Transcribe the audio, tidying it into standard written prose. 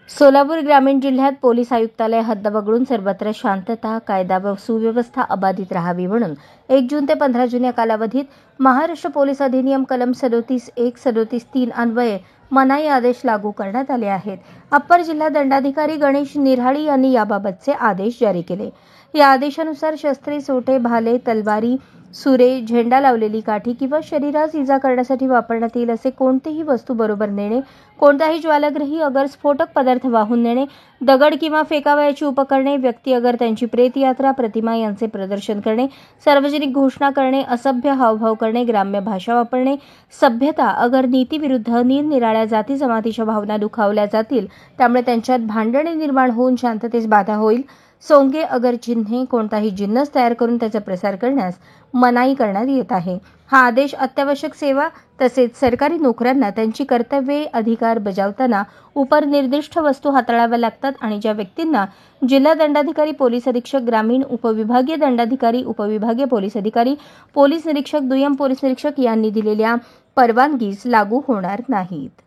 सोलापूर ग्रामीण जिल्ह्यात पोलीस आयुक्तालय हद्द वगळून सर्वत्र शांतता, कायदा व सुव्यवस्था अबाधित राहावी म्हणून 1 जून ते 15 जून या कालावधीत महाराष्ट्र पोलीस अधिनियम कलम 37(1) 37(3) अन्वये मनाई आदेश लागू करण्यात आले आहेत. अप्पर जिल्हा दंडाधिकारी गणेश निऱ्हाळी यांनी याबाबतचे आदेश जारी केले. या आदेशानुसार शस्त्रे, सोटे, भाले, तलवारी, सुरे, झेंडा लावलेली काठी किंवा शरीरास इजा करण्यासाठी वापरण्यात येईल असे कोणतेही वस्तू बरोबर नेणे, कोणताही ज्वालाग्रही अगर स्फोटक पदार्थ वाहून नेणे, दगड किंवा फेकावयाची उपकरणे, व्यक्ती अगर त्यांची प्रेतयात्रा, प्रतिमा यांचे प्रदर्शन करणे, सार्वजनिक घोषणा करणे, असभ्य हावभाव करणे, ग्राम्य भाषा वापरणे, सभ्यता अगर नीतीविरुद्ध निरनिराळ्या जाती जमातीच्या भावना दुखावल्या जातील, त्यामुळे त्यांच्यात भांडणे निर्माण होऊन शांततेस बाधा होईल, सोंगे अगर चिन्हे कोणताही जिन्नस तयार करून त्याचा प्रसार करण्यास मनाई करण्यात येत आहे. हा आदेश अत्यावश्यक सेवा तसेच सरकारी नोकऱ्यांना त्यांची कर्तव्ये अधिकार बजावताना उपनिर्दिष्ट वस्तू हाताळाव्या लागतात आणि ज्या व्यक्तींना जिल्हा दंडाधिकारी, पोलीस अधीक्षक, ग्रामीण उपविभागीय दंडाधिकारी, उपविभागीय पोलीस अधिकारी, पोलीस निरीक्षक, दुय्यम पोलीस निरीक्षक यांनी दिलेल्या परवानगीस लागू होणार नाहीत.